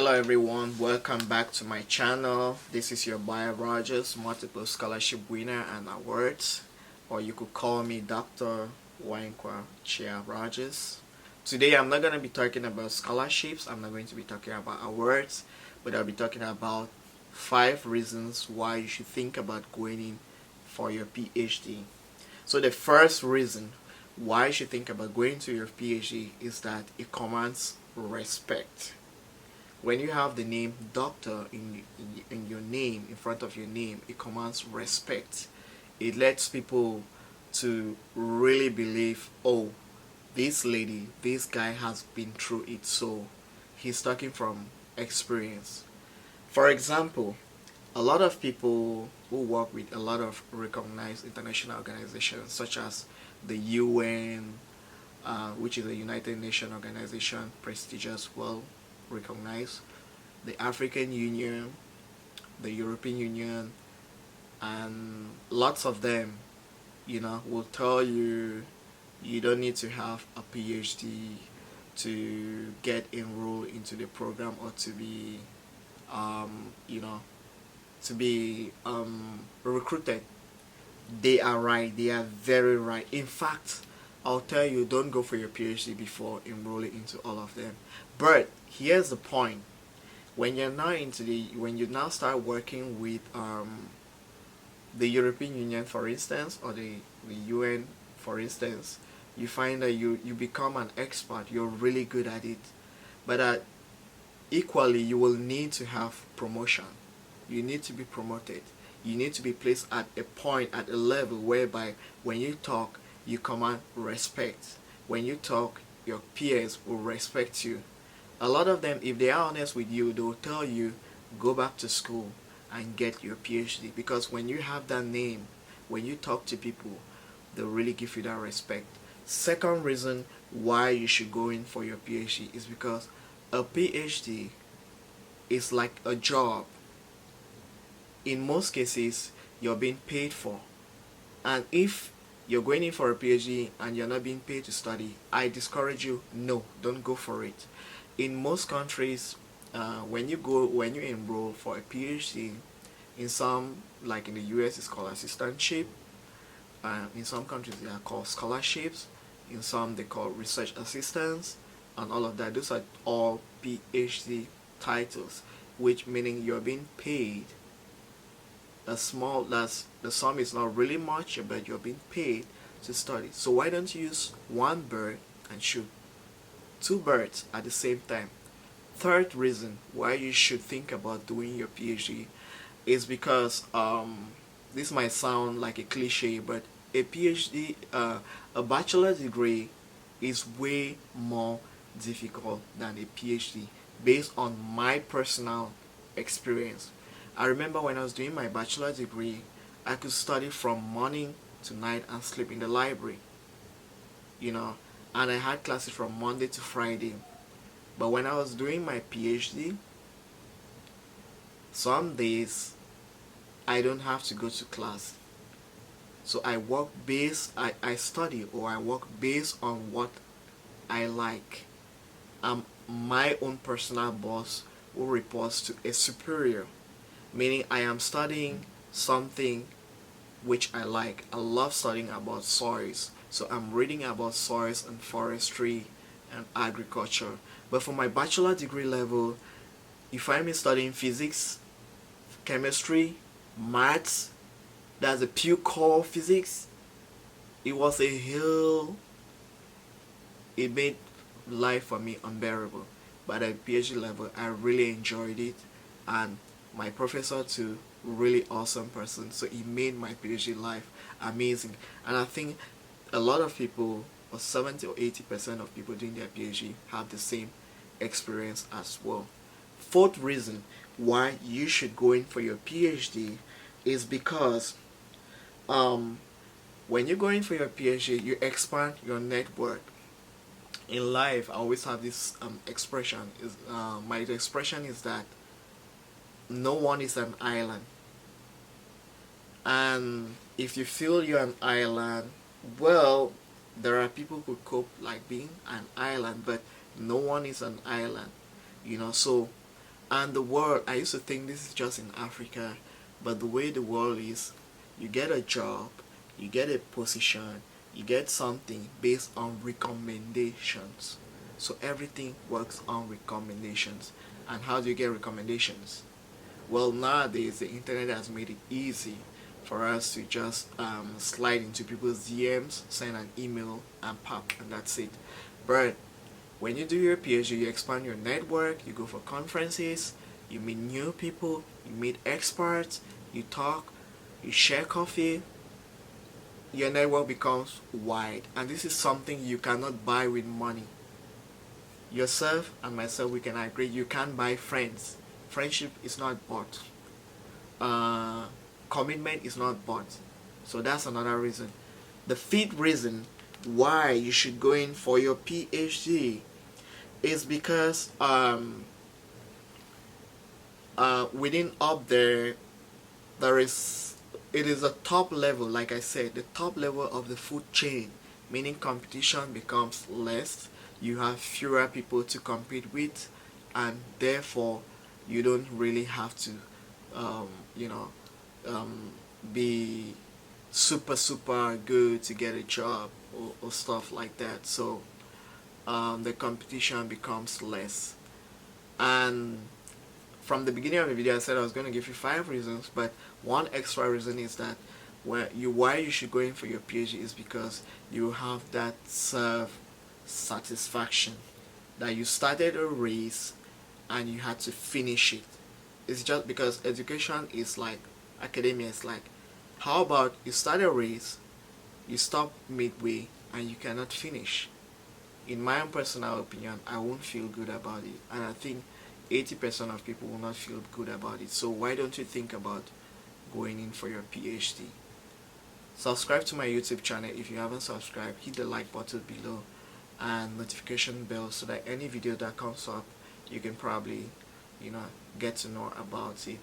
Hello everyone, welcome back to my channel. This is your Bio Rogers, multiple scholarship winner and awards, or you could call me Dr. Wankwa Chia Rogers. Today I'm not going to be talking about scholarships, I'm not going to be talking about awards, but I'll be talking about 5 reasons why you should think about going in for your PhD. So the first reason why you should think about going to your PhD is that it commands respect. When you have the name doctor in your name, in front of your name, it commands respect. It lets people to really believe, oh, this lady, this guy has been through it, so he's talking from experience. For example, a lot of people who work with a lot of recognized international organizations such as the UN, which is a United Nations organization, prestigious, well recognized, the African Union, the European Union, and lots of them, will tell you you don't need to have a PhD to get enrolled into the program or to be, um, you know, recruited. They are right. They are very right. In fact, I'll tell you, don't go for your PhD before enrolling into all of them. But here's the point: when you now start working with the European Union, for instance, or the UN, for instance, you find that you become an expert. You're really good at it, but equally, you will need to have promotion. You need to be promoted. You need to be placed at a point, at a level whereby when you talk, you command respect. When you talk, your peers will respect you. A lot of them, if they are honest with you, they'll tell you, go back to school and get your PhD. Because when you have that name, when you talk to people, they'll really give you that respect. Second reason why you should go in for your PhD is because a PhD is like a job. In most cases, you're being paid for. And if you're going in for a PhD and you're not being paid to study, I discourage you, no, don't go for it. In most countries, when you enroll for a PhD, in some, like in the US, it's called assistantship. In some countries, they are called scholarships. In some, they call research assistants, and all of that. Those are all PhD titles, which meaning you're being paid the sum is not really much, but you're being paid to study. So why don't you use one bird and shoot two birds at the same time? Third reason why you should think about doing your PhD is because this might sound like a cliche, but a PhD, a bachelor's degree, is way more difficult than a PhD based on my personal experience. I remember when I was doing my bachelor's degree, I could study from morning to night and sleep in the library, and I had classes from Monday to Friday. But when I was doing my PhD, some days I don't have to go to class. So I study, or I work based on what I like. I'm my own personal boss who reports to a superior, meaning I am studying something which I like. I love studying about soils, so I'm reading about soils and forestry and agriculture. But for my bachelor degree level, you find me studying physics, chemistry, maths. That's a pure core physics. It was a hill. It made life for me unbearable. But at PhD level, I really enjoyed it, and my professor too, really awesome person, so he made my PhD life amazing. And I think a lot of people, or 70 or 80% of people doing their PhD, have the same experience as well. Fourth reason why you should go in for your PhD is because when you go in for your PhD, you expand your network. In life, I always have this expression. My expression is that no one is an island. And if you feel you're an island, well, there are people who cope like being an island, but no one is an island. So And the world, I used to think this is just in Africa, but the way the world is, you get a job, you get a position, you get something based on recommendations. So everything works on recommendations. And how do you get recommendations? Well, nowadays the internet has made it easy for us to just slide into people's DMs, send an email, and pop, and that's it. But when you do your PhD, you expand your network, you go for conferences, you meet new people, you meet experts, you talk, you share coffee, your network becomes wide. And this is something you cannot buy with money. Yourself and myself, we can agree, you can't buy friends. Friendship is not bought. Uh, Commitment is not bought. So that's another reason. The fifth reason why you should go in for your PhD is because within up there is, it is a top level, like I said, the top level of the food chain, meaning competition becomes less, you have fewer people to compete with, and therefore you don't really have to um, you know um, be super good to get a job, or stuff like that. So the competition becomes less. And from the beginning of the video I said I was going to give you 5 reasons, but one extra reason is that why you should go in for your PhD is because you have that self satisfaction that you started a race and you had to finish it. It's just because education is like academia is like, how about you start a race, you stop midway, and you cannot finish? In my own personal opinion, I won't feel good about it, and I think 80% of people will not feel good about it. So why don't you think about going in for your PhD? Subscribe to my YouTube channel if you haven't subscribed. Hit the like button below and notification bell so that any video that comes up, you can probably get to know about it.